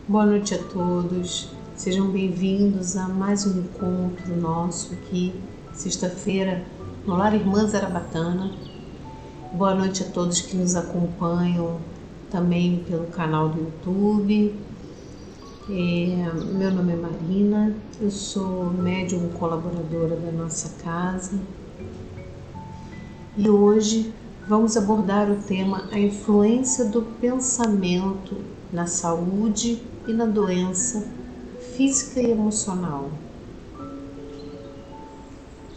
Boa noite a todos, sejam bem-vindos a mais um encontro nosso aqui, sexta-feira, no Lar Irmã Zarabatana. Boa noite a todos que nos acompanham também pelo canal do YouTube. Meu nome é Marina, eu sou médium colaboradora da nossa casa e hoje vamos abordar o tema a influência do pensamento na saúde e na doença física e emocional.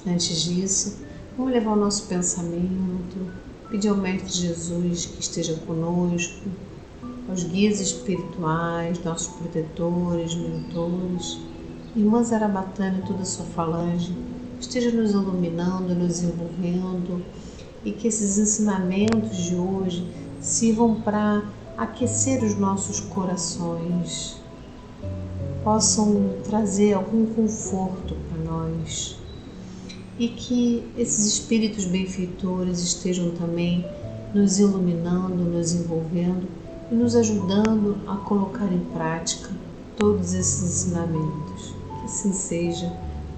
Antes disso, vamos levar o nosso pensamento, pedir ao Mestre Jesus que esteja conosco, aos guias espirituais, nossos protetores, mentores, Irmã Zarabatana e toda a sua falange, esteja nos iluminando, nos envolvendo e que esses ensinamentos de hoje sirvam para aquecer os nossos corações, possam trazer algum conforto para nós e que esses espíritos benfeitores estejam também nos iluminando, nos envolvendo e nos ajudando a colocar em prática todos esses ensinamentos. Que assim seja,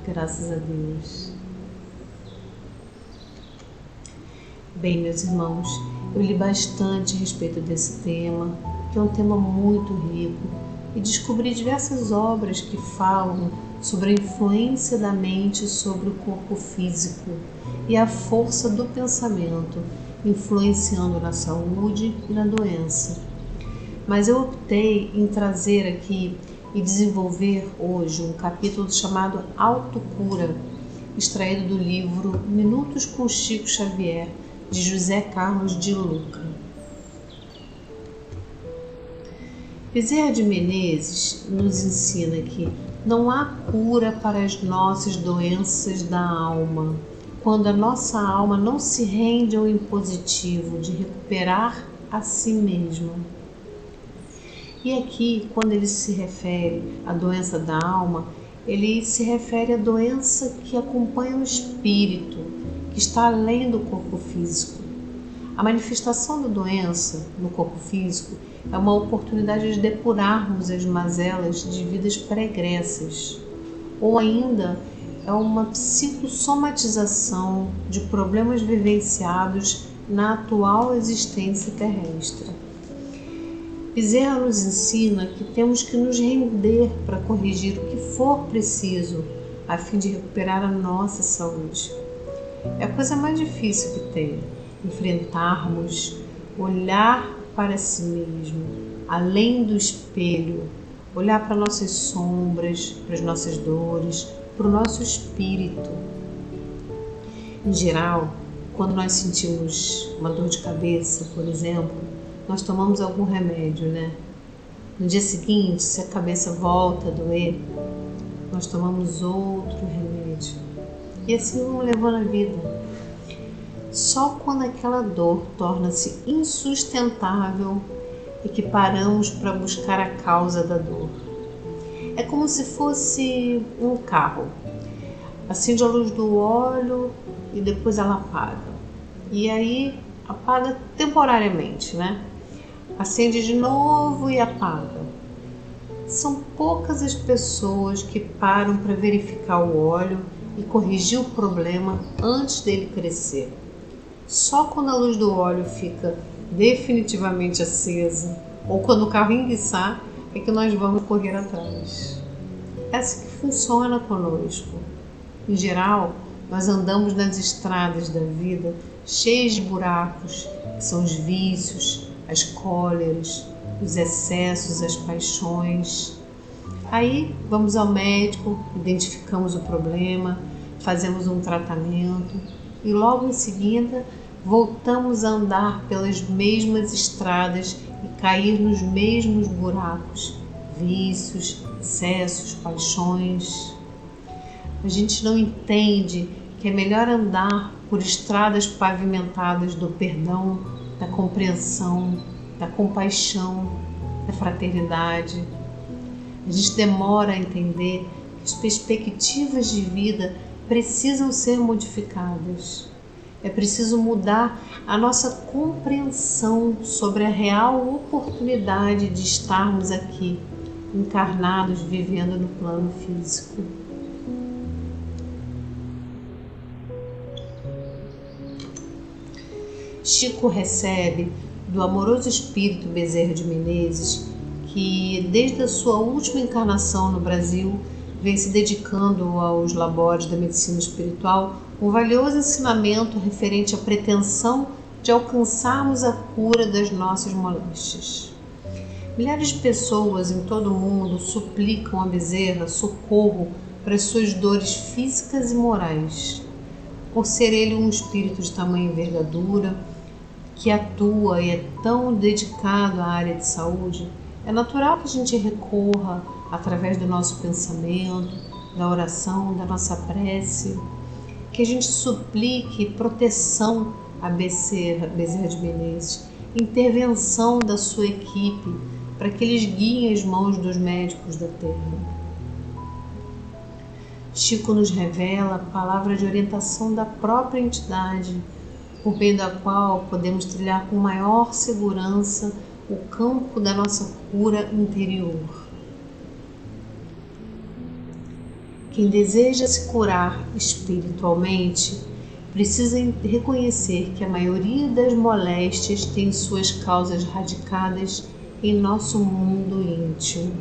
graças a Deus. Bem, meus irmãos, eu li bastante a respeito desse tema, que é um tema muito rico, e descobri diversas obras que falam sobre a influência da mente sobre o corpo físico e a força do pensamento, influenciando na saúde e na doença. Mas eu optei em trazer aqui e desenvolver hoje um capítulo chamado Autocura, extraído do livro Minutos com Chico Xavier, de José Carlos de Luca. Bezerra de Menezes nos ensina que não há cura para as nossas doenças da alma, quando a nossa alma não se rende ao impositivo de recuperar a si mesma. E aqui, quando ele se refere à doença da alma, ele se refere à doença que acompanha o espírito, que está além do corpo físico. A manifestação da doença no corpo físico é uma oportunidade de depurarmos as mazelas de vidas pregressas, ou ainda é uma psicossomatização de problemas vivenciados na atual existência terrestre. Bezerra nos ensina que temos que nos render para corrigir o que for preciso, a fim de recuperar a nossa saúde. É a coisa mais difícil que tem, enfrentarmos, olhar para si mesmo, além do espelho, olhar para nossas sombras, para as nossas dores, para o nosso espírito. Em geral, quando nós sentimos uma dor de cabeça, por exemplo, nós tomamos algum remédio, né? No dia seguinte, se a cabeça volta a doer, nós tomamos outro remédio. E assim vamos levando a vida. Só quando aquela dor torna-se insustentável é que paramos para buscar a causa da dor. É como se fosse um carro. Acende a luz do óleo e depois ela apaga. E aí apaga temporariamente, né? Acende de novo e apaga. São poucas as pessoas que param para verificar o óleo e corrigir o problema antes dele crescer. Só quando a luz do óleo fica definitivamente acesa ou quando o carro enguiçar é que nós vamos correr atrás. É assim que funciona conosco. Em geral, nós andamos nas estradas da vida cheias de buracos, que são os vícios, as cóleras, os excessos, as paixões. Aí vamos ao médico, identificamos o problema, fazemos um tratamento e logo em seguida voltamos a andar pelas mesmas estradas e cair nos mesmos buracos, vícios, excessos, paixões. A gente não entende que é melhor andar por estradas pavimentadas do perdão, da compreensão, da compaixão, da fraternidade. A gente demora a entender que as perspectivas de vida precisam ser modificadas. É preciso mudar a nossa compreensão sobre a real oportunidade de estarmos aqui, encarnados vivendo no plano físico. Chico recebe do amoroso espírito Bezerra de Menezes, que desde a sua última encarnação no Brasil vem se dedicando aos labores da medicina espiritual, um valioso ensinamento referente à pretensão de alcançarmos a cura das nossas moléstias. Milhares de pessoas em todo o mundo suplicam a Bezerra socorro para as suas dores físicas e morais. Por ser ele um espírito de tamanha envergadura, que atua e é tão dedicado à área de saúde, é natural que a gente recorra, através do nosso pensamento, da oração, da nossa prece, que a gente suplique proteção a Bezerra de Menezes, intervenção da sua equipe, para que eles guiem as mãos dos médicos da Terra. Chico nos revela a palavra de orientação da própria entidade, por meio da qual podemos trilhar com maior segurança o campo da nossa cura interior. Quem deseja se curar espiritualmente precisa reconhecer que a maioria das moléstias tem suas causas radicadas em nosso mundo íntimo.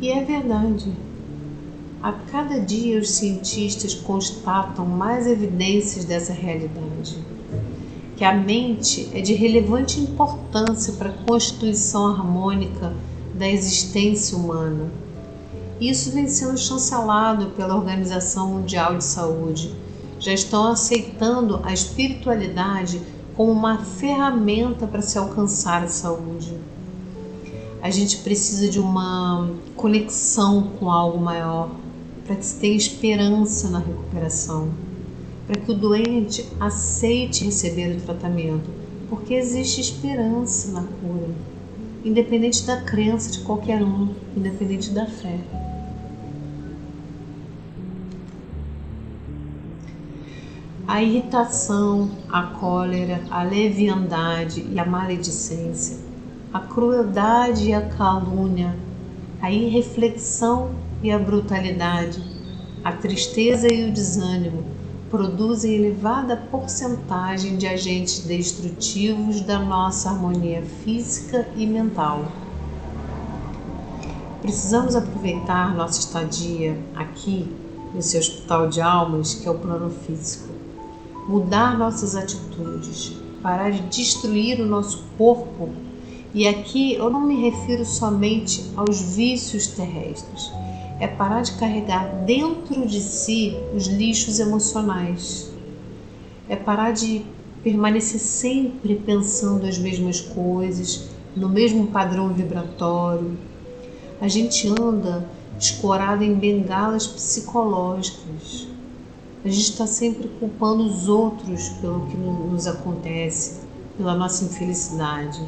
E é verdade. A cada dia os cientistas constatam mais evidências dessa realidade, que a mente é de relevante importância para a constituição harmônica da existência humana. Isso vem sendo chancelado pela Organização Mundial de Saúde. Já estão aceitando a espiritualidade como uma ferramenta para se alcançar a saúde. A gente precisa de uma conexão com algo maior, para que se tenha esperança na recuperação, para que o doente aceite receber o tratamento, porque existe esperança na cura, independente da crença de qualquer um, independente da fé. A irritação, a cólera, a leviandade e a maledicência, a crueldade e a calúnia, a irreflexão e a brutalidade, a tristeza e o desânimo produzem elevada porcentagem de agentes destrutivos da nossa harmonia física e mental. Precisamos aproveitar nossa estadia aqui, nesse hospital de almas que é o plano físico, mudar nossas atitudes, parar de destruir o nosso corpo. E aqui eu não me refiro somente aos vícios terrestres, é parar de carregar dentro de si os lixos emocionais, é parar de permanecer sempre pensando as mesmas coisas, no mesmo padrão vibratório. A gente anda escorado em bengalas psicológicas, a gente está sempre culpando os outros pelo que nos acontece, pela nossa infelicidade.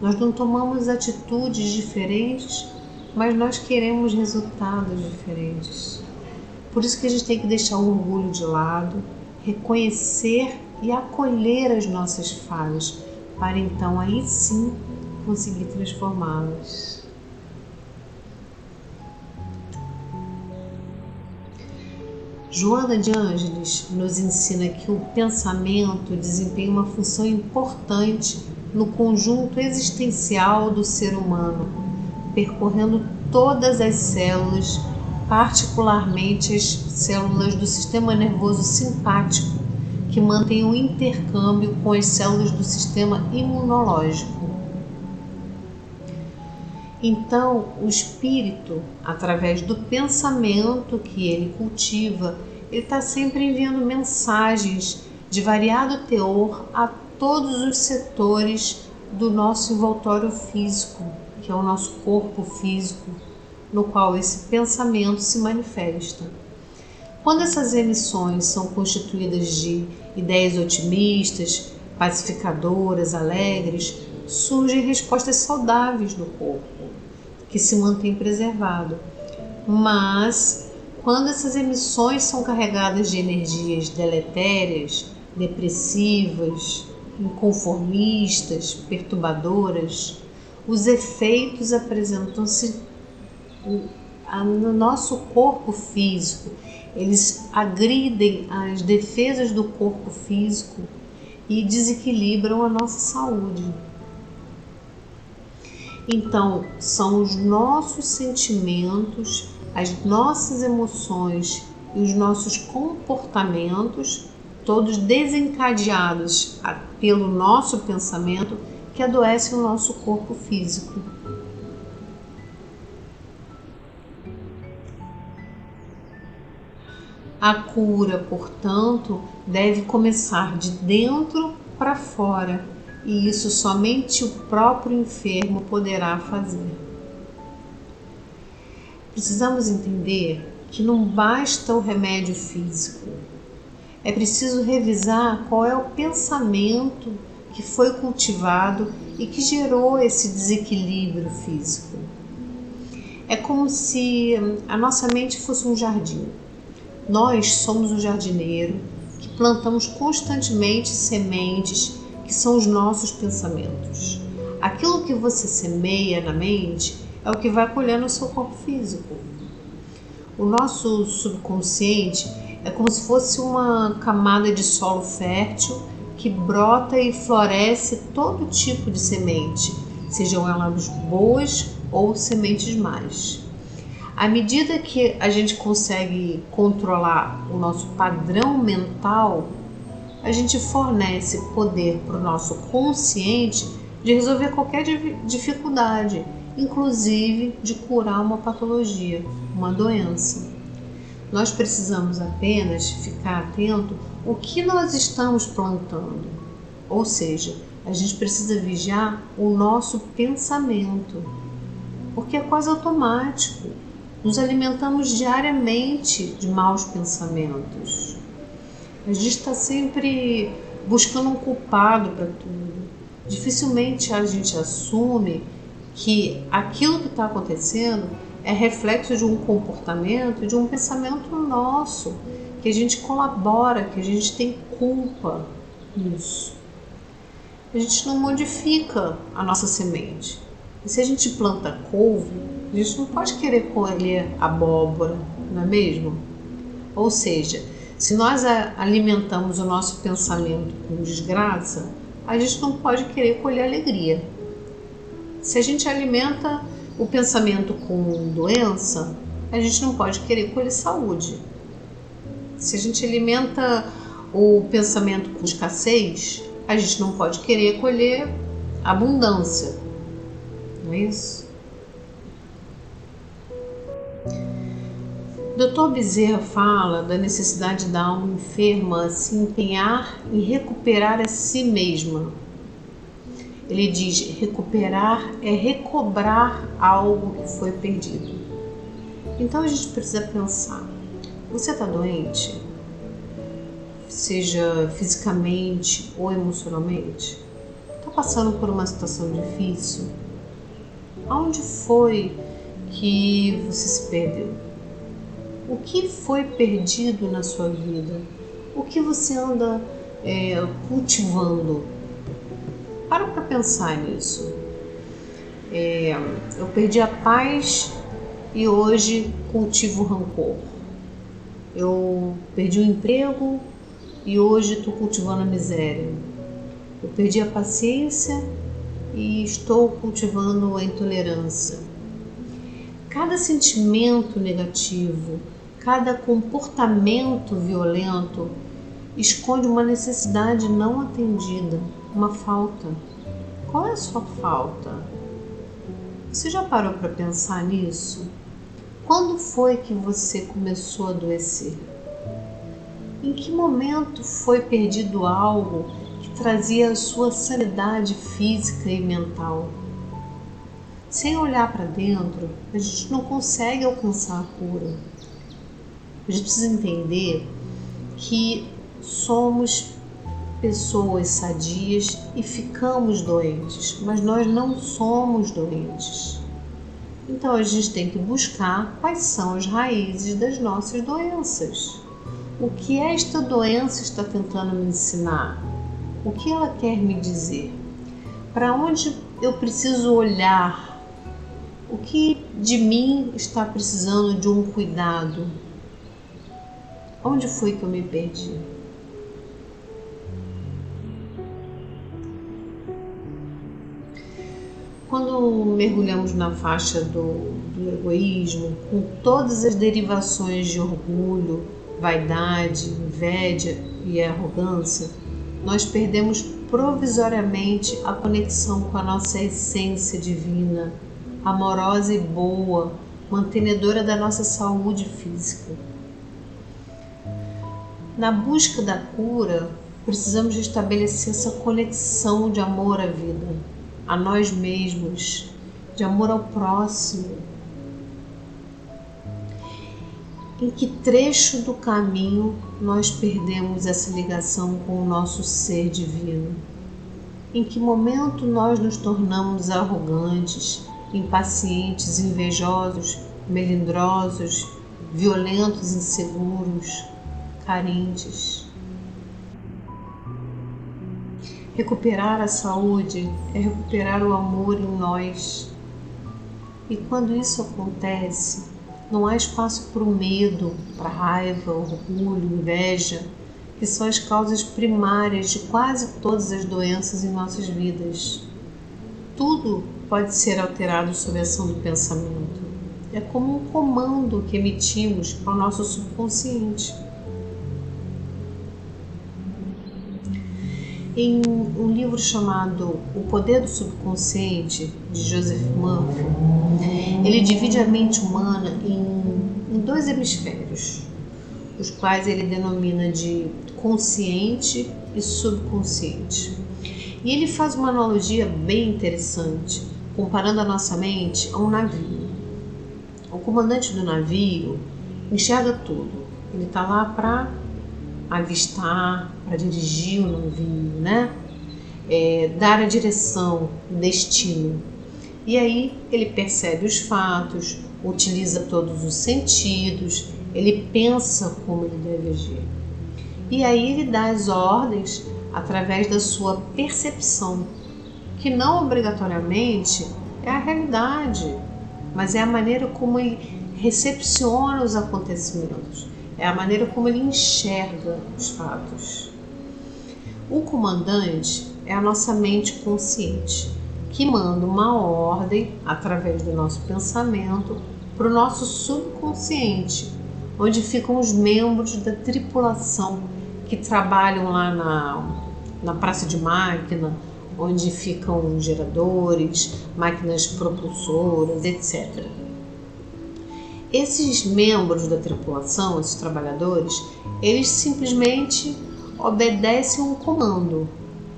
Nós não tomamos atitudes diferentes, mas nós queremos resultados diferentes. Por isso que a gente tem que deixar o orgulho de lado, reconhecer e acolher as nossas falhas, para então aí sim conseguir transformá-las. Joana de Ângeles nos ensina que o pensamento desempenha uma função importante no conjunto existencial do ser humano, percorrendo todas as células, particularmente as células do sistema nervoso simpático, que mantêm um intercâmbio com as células do sistema imunológico. Então, o espírito, através do pensamento que ele cultiva, ele está sempre enviando mensagens de variado teor a todos os setores do nosso envoltório físico, que é o nosso corpo físico, no qual esse pensamento se manifesta. Quando essas emissões são constituídas de ideias otimistas, pacificadoras, alegres, surgem respostas saudáveis no corpo, que se mantém preservado. Mas, quando essas emissões são carregadas de energias deletérias, depressivas, inconformistas, perturbadoras, Os efeitos apresentam-se no nosso corpo físico. Eles agridem as defesas do corpo físico e desequilibram a nossa saúde. Então, são os nossos sentimentos, as nossas emoções e os nossos comportamentos, todos desencadeados pelo nosso pensamento, que adoecem o nosso corpo físico. A cura, portanto, deve começar de dentro para fora, e isso somente o próprio enfermo poderá fazer. Precisamos entender que não basta o remédio físico. É preciso revisar qual é o pensamento que foi cultivado e que gerou esse desequilíbrio físico. É como se a nossa mente fosse um jardim. Nós somos o jardineiro que plantamos constantemente sementes que são os nossos pensamentos. Aquilo que você semeia na mente é o que vai colher no seu corpo físico. O nosso subconsciente é como se fosse uma camada de solo fértil que brota e floresce todo tipo de semente, sejam elas boas ou sementes más. À medida que a gente consegue controlar o nosso padrão mental, a gente fornece poder para o nosso consciente de resolver qualquer dificuldade, inclusive de curar uma patologia, uma doença. Nós precisamos apenas ficar atento ao que nós estamos plantando, ou seja, a gente precisa vigiar o nosso pensamento, porque é quase automático. Nos alimentamos diariamente de maus pensamentos. A gente está sempre buscando um culpado para tudo. Dificilmente a gente assume que aquilo que está acontecendo é reflexo de um comportamento, de um pensamento nosso, que a gente colabora, que a gente tem culpa nisso. A gente não modifica a nossa semente. E se a gente planta couve, a gente não pode querer colher abóbora, não é mesmo? Ou seja, se nós alimentamos o nosso pensamento com desgraça, a gente não pode querer colher alegria. Se a gente alimenta o pensamento com doença, a gente não pode querer colher saúde. Se a gente alimenta o pensamento com escassez, a gente não pode querer colher abundância. Não é isso? Dr. Bezerra fala da necessidade da alma enferma se empenhar em recuperar a si mesma. Ele diz: recuperar é recobrar algo que foi perdido. Então a gente precisa pensar: você está doente? Seja fisicamente ou emocionalmente? Está passando por uma situação difícil? Aonde foi que você se perdeu? O que foi perdido na sua vida? O que você anda cultivando? Para pensar nisso. Eu perdi a paz e hoje cultivo rancor. Eu perdi o emprego e hoje estou cultivando a miséria. Eu perdi a paciência e estou cultivando a intolerância. Cada sentimento negativo, cada comportamento violento esconde uma necessidade não atendida, uma falta. Qual é a sua falta? Você já parou para pensar nisso? Quando foi que você começou a adoecer? Em que momento foi perdido algo que trazia a sua sanidade física e mental? Sem olhar para dentro, a gente não consegue alcançar a cura. A gente precisa entender que somos pessoas sadias e ficamos doentes, mas nós não somos doentes. Então a gente tem que buscar quais são as raízes das nossas doenças. O que esta doença está tentando me ensinar? O que ela quer me dizer? Para onde eu preciso olhar? O que de mim está precisando de um cuidado? Onde foi que eu me perdi? Quando mergulhamos na faixa do egoísmo, com todas as derivações de orgulho, vaidade, inveja e arrogância, nós perdemos provisoriamente a conexão com a nossa essência divina, amorosa e boa, mantenedora da nossa saúde física. Na busca da cura, precisamos estabelecer essa conexão de amor à vida, a nós mesmos, de amor ao próximo. Em que trecho do caminho nós perdemos essa ligação com o nosso ser divino? Em que momento nós nos tornamos arrogantes, impacientes, invejosos, melindrosos, violentos, inseguros, carentes? Recuperar a saúde é recuperar o amor em nós. E quando isso acontece, não há espaço para o medo, para a raiva, orgulho, inveja, que são as causas primárias de quase todas as doenças em nossas vidas. Tudo pode ser alterado sob a ação do pensamento. É como um comando que emitimos ao nosso subconsciente. Em um livro chamado O Poder do Subconsciente, de Joseph Murphy, ele divide a mente humana em dois hemisférios, os quais ele denomina de consciente e subconsciente. E ele faz uma analogia bem interessante, comparando a nossa mente a um navio. O comandante do navio enxerga tudo, ele está lá para avistar, para dirigir o navio, né? Dar a direção, o destino. E aí ele percebe os fatos, utiliza todos os sentidos, ele pensa como ele deve agir. E aí ele dá as ordens através da sua percepção, que não obrigatoriamente é a realidade, mas é a maneira como ele recepciona os acontecimentos. É a maneira como ele enxerga os fatos. O comandante é a nossa mente consciente, que manda uma ordem através do nosso pensamento para o nosso subconsciente, onde ficam os membros da tripulação que trabalham lá na praça de máquina, onde ficam geradores, máquinas propulsoras, etc. Esses membros da tripulação, esses trabalhadores, eles simplesmente obedecem um comando,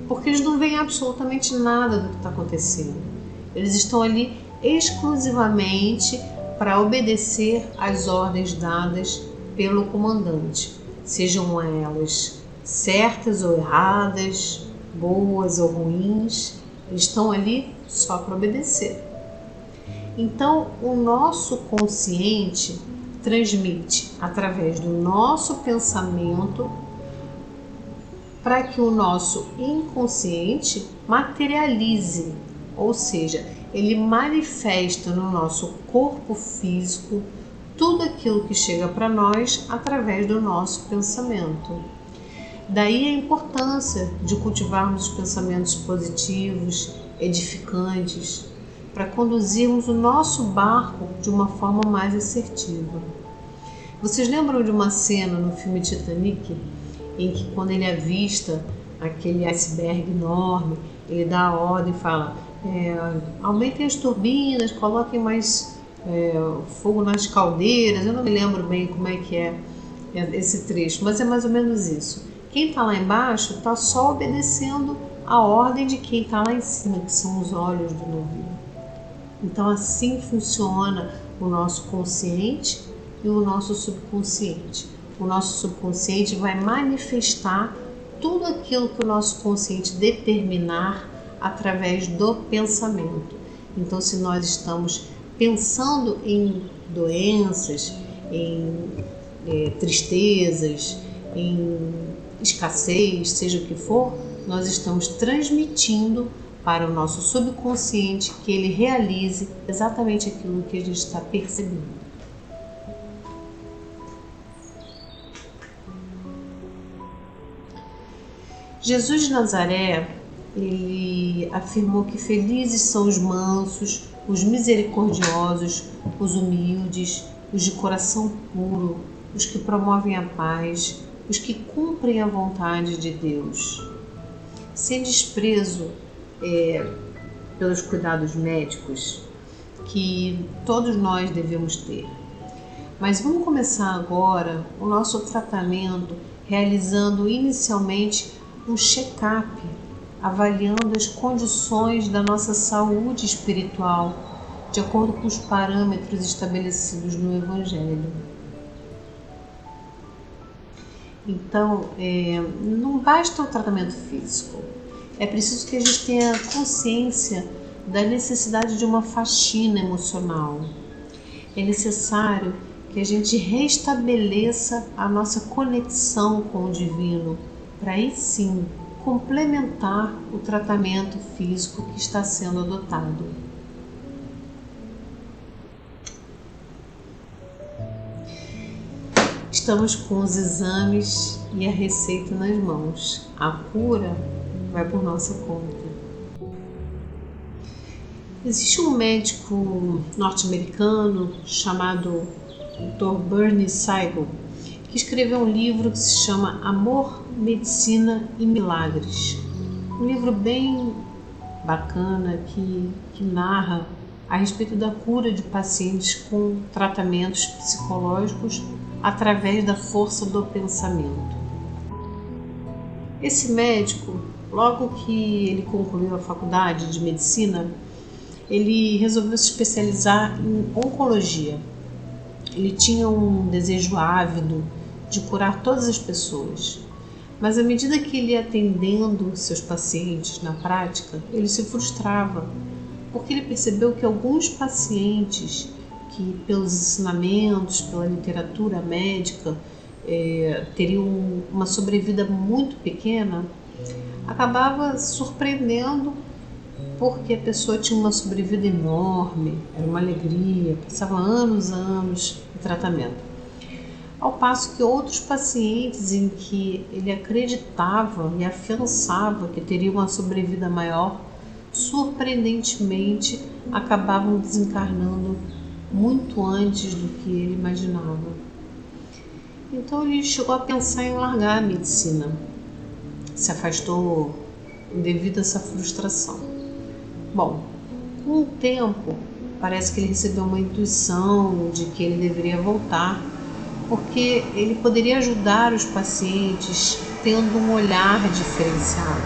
porque eles não veem absolutamente nada do que está acontecendo. Eles estão ali exclusivamente para obedecer às ordens dadas pelo comandante, sejam elas certas ou erradas, boas ou ruins, eles estão ali só para obedecer. Então, o nosso consciente transmite através do nosso pensamento para que o nosso inconsciente materialize, ou seja, ele manifesta no nosso corpo físico tudo aquilo que chega para nós através do nosso pensamento. Daí a importância de cultivarmos os pensamentos positivos, edificantes, para conduzirmos o nosso barco de uma forma mais assertiva. Vocês lembram de uma cena no filme Titanic, em que quando ele avista aquele iceberg enorme, ele dá a ordem e fala: aumentem as turbinas, coloquem mais fogo nas caldeiras. Eu não me lembro bem como é que é esse trecho, mas é mais ou menos isso. Quem está lá embaixo está só obedecendo a ordem de quem está lá em cima, que são os olhos do navio. Então assim funciona o nosso consciente e o nosso subconsciente. O nosso subconsciente vai manifestar tudo aquilo que o nosso consciente determinar através do pensamento. Então, se nós estamos pensando em doenças, em tristezas, em escassez, seja o que for, nós estamos transmitindo para o nosso subconsciente que ele realize exatamente aquilo que a gente está percebendo. Jesus de Nazaré, ele afirmou que felizes são os mansos, os misericordiosos, os humildes, os de coração puro, os que promovem a paz, os que cumprem a vontade de Deus. Sem desprezo pelos cuidados médicos que todos nós devemos ter. Mas vamos começar agora o nosso tratamento realizando inicialmente um check-up, avaliando as condições da nossa saúde espiritual de acordo com os parâmetros estabelecidos no Evangelho. Então, não basta o tratamento físico, é preciso que a gente tenha consciência da necessidade de uma faxina emocional. É necessário que a gente restabeleça a nossa conexão com o divino, para aí sim complementar o tratamento físico que está sendo adotado. Estamos com os exames e a receita nas mãos. A cura vai por nossa conta. Existe um médico norte-americano chamado Dr. Bernie Siegel, que escreveu um livro que se chama Amor, Medicina e Milagres. Um livro bem bacana que narra a respeito da cura de pacientes com tratamentos psicológicos através da força do pensamento. Esse médico, logo que ele concluiu a faculdade de medicina, ele resolveu se especializar em oncologia. Ele tinha um desejo ávido de curar todas as pessoas. Mas à medida que ele ia atendendo seus pacientes na prática, ele se frustrava, porque ele percebeu que alguns pacientes que pelos ensinamentos, pela literatura médica, teriam uma sobrevida muito pequena, acabava surpreendendo porque a pessoa tinha uma sobrevida enorme, era uma alegria, passava anos em tratamento. Ao passo que outros pacientes em que ele acreditava e afiançava que teria uma sobrevida maior, surpreendentemente acabavam desencarnando muito antes do que ele imaginava. Então ele chegou a pensar em largar a medicina, se afastou devido a essa frustração. Bom, com o tempo, parece que ele recebeu uma intuição de que ele deveria voltar, porque ele poderia ajudar os pacientes tendo um olhar diferenciado.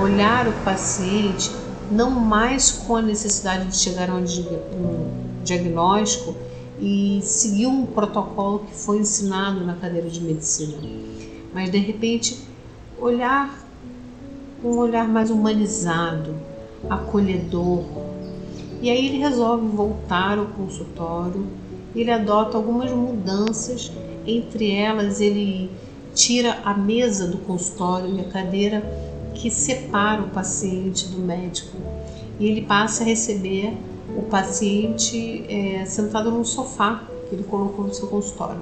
Olhar o paciente não mais com a necessidade de chegar a um diagnóstico e seguir um protocolo que foi ensinado na cadeira de medicina, mas de repente olhar com um olhar mais humanizado, acolhedor. E aí ele resolve voltar ao consultório. Ele adota algumas mudanças, entre elas ele tira a mesa do consultório e a cadeira que separa o paciente do médico, e ele passa a receber o paciente sentado num sofá que ele colocou no seu consultório.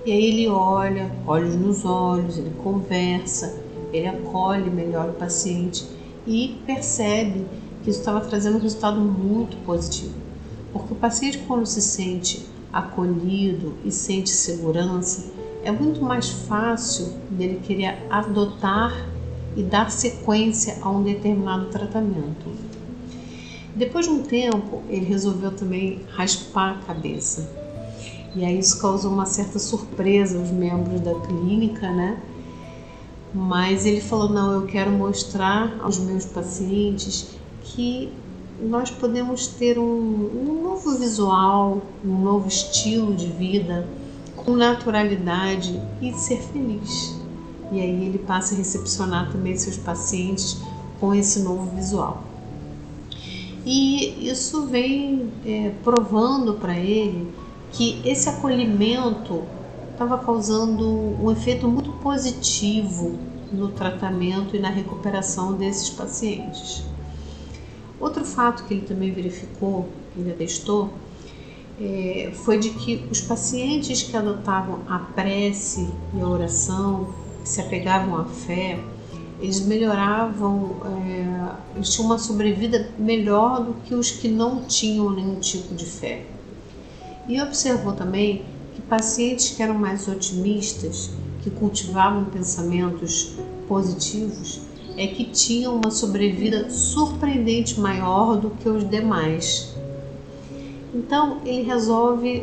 E aí ele olha, olhos nos olhos, ele conversa, ele acolhe melhor o paciente e percebe que isso estava trazendo um resultado muito positivo. Porque o paciente, quando se sente acolhido e sente segurança, é muito mais fácil dele querer adotar e dar sequência a um determinado tratamento. Depois de um tempo, ele resolveu também raspar a cabeça. E aí isso causou uma certa surpresa aos membros da clínica, né? Mas ele falou, não, eu quero mostrar aos meus pacientes que nós podemos ter um novo visual, um novo estilo de vida, com naturalidade e ser feliz. E aí ele passa a recepcionar também seus pacientes com esse novo visual. E isso vem provando para ele que esse acolhimento estava causando um efeito muito positivo no tratamento e na recuperação desses pacientes. Outro fato que ele também verificou, que ele atestou, foi de que os pacientes que adotavam a prece e a oração, que se apegavam à fé, eles melhoravam, eles tinham uma sobrevida melhor do que os que não tinham nenhum tipo de fé. E observou também que pacientes que eram mais otimistas, que cultivavam pensamentos positivos, é que tinham uma sobrevida surpreendente maior do que os demais. Então ele resolve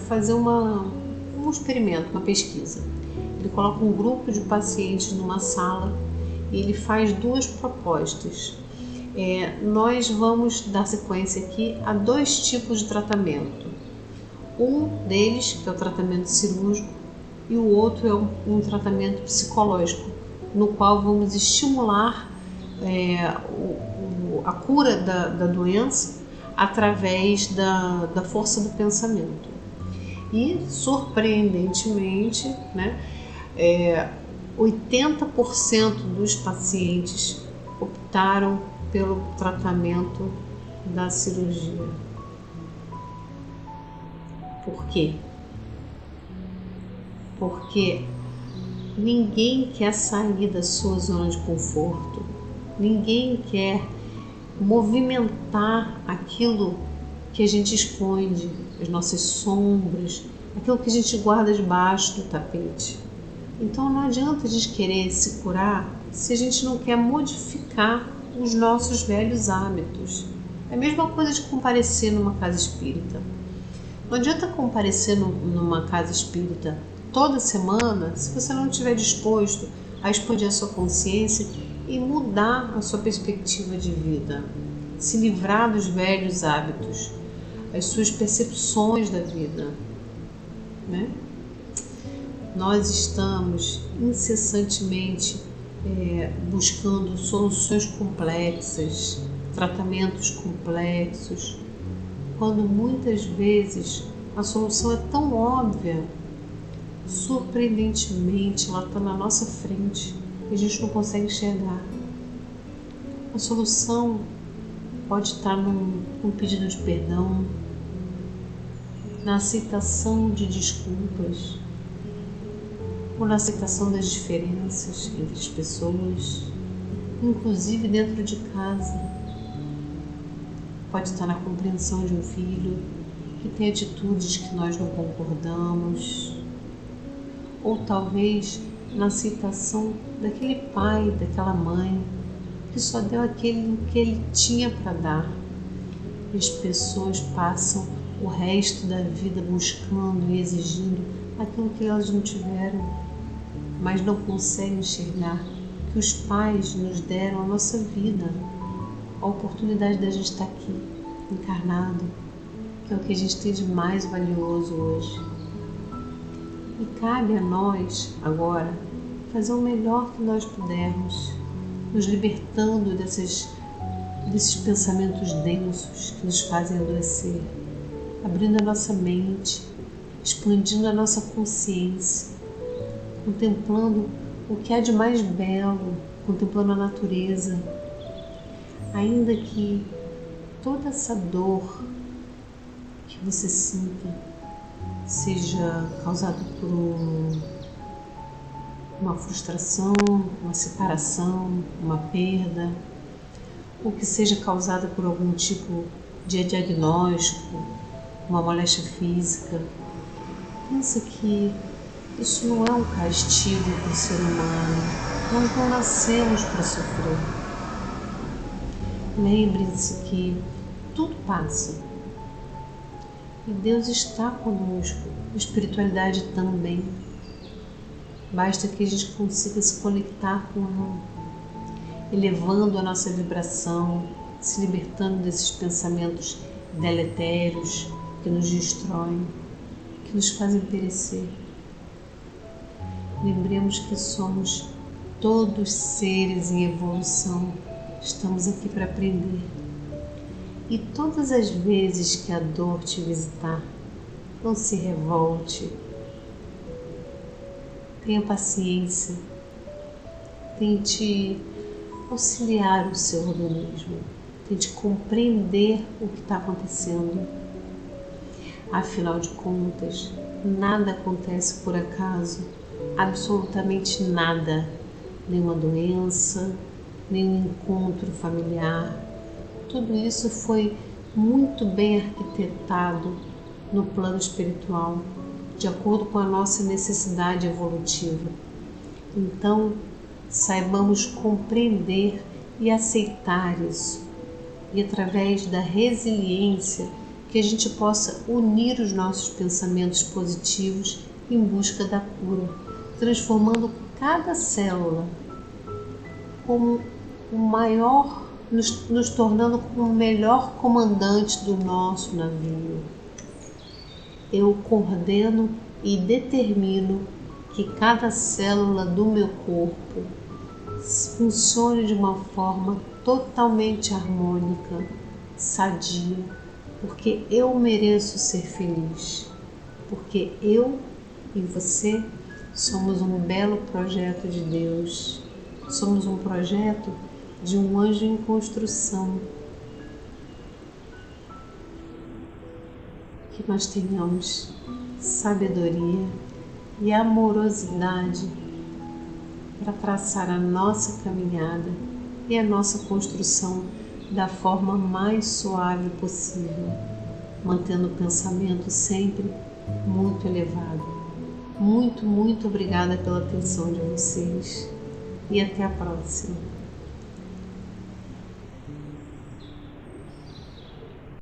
fazer um experimento, uma pesquisa. Ele coloca um grupo de pacientes numa sala e ele faz duas propostas. Nós vamos dar sequência aqui a 2 tipos de tratamento. Um deles, que é o tratamento cirúrgico, e o outro é um tratamento psicológico, no qual vamos estimular a cura da doença através da força do pensamento. E, surpreendentemente, 80% dos pacientes optaram pelo tratamento da cirurgia. Por quê? Porque ninguém quer sair da sua zona de conforto, ninguém quer movimentar aquilo que a gente esconde, as nossas sombras, aquilo que a gente guarda debaixo do tapete. Então não adianta a gente querer se curar se a gente não quer modificar os nossos velhos hábitos. É a mesma coisa de comparecer numa casa espírita. Não adianta comparecer numa casa espírita toda semana se você não estiver disposto a expandir a sua consciência e mudar a sua perspectiva de vida, se livrar dos velhos hábitos, as suas percepções da vida, né? Nós estamos incessantemente buscando soluções complexas, tratamentos complexos, quando muitas vezes a solução é tão óbvia, surpreendentemente ela está na nossa frente e a gente não consegue enxergar. A solução pode estar num pedido de perdão, na aceitação de desculpas, ou na aceitação das diferenças entre as pessoas, inclusive dentro de casa. Pode estar na compreensão de um filho que tem atitudes que nós não concordamos, ou talvez na aceitação daquele pai, daquela mãe que só deu aquilo que ele tinha para dar. E as pessoas passam o resto da vida buscando e exigindo aquilo que elas não tiveram, mas não conseguem enxergar que os pais nos deram a nossa vida, a oportunidade da gente estar aqui, encarnado, que é o que a gente tem de mais valioso hoje. E cabe a nós, agora, fazer o melhor que nós pudermos, nos libertando desses pensamentos densos que nos fazem adoecer, abrindo a nossa mente, expandindo a nossa consciência, contemplando o que há de mais belo, contemplando a natureza, ainda que toda essa dor que você sinta seja causada por uma frustração, uma separação, uma perda, ou que seja causada por algum tipo de diagnóstico, uma moléstia física. Pensa que isso não é um castigo para o ser humano. Nós não nascemos para sofrer. Lembre-se que tudo passa. E Deus está conosco, a espiritualidade também. Basta que a gente consiga se conectar com ela, elevando a nossa vibração, se libertando desses pensamentos deletérios que nos destroem, que nos fazem perecer. Lembremos que somos todos seres em evolução, estamos aqui para aprender. E todas as vezes que a dor te visitar, não se revolte. Tenha paciência. tente auxiliar o seu organismo, tente compreender o que está acontecendo. Afinal de contas, nada acontece por acaso, absolutamente nada, nenhuma doença, nenhum encontro familiar. Tudo isso foi muito bem arquitetado no plano espiritual, de acordo com a nossa necessidade evolutiva. Então, saibamos compreender e aceitar isso, e através da resiliência que a gente possa unir os nossos pensamentos positivos em busca da cura, transformando cada célula como o maior, nos tornando como o melhor comandante do nosso navio. Eu coordeno e determino que cada célula do meu corpo funcione de uma forma totalmente harmônica, sadia, porque eu mereço ser feliz, porque eu e você somos um belo projeto de Deus, somos um projeto de um anjo em construção. Que nós tenhamos sabedoria e amorosidade para traçar a nossa caminhada e a nossa construção da forma mais suave possível, mantendo o pensamento sempre muito elevado. Muito, muito obrigada pela atenção de vocês e até a próxima.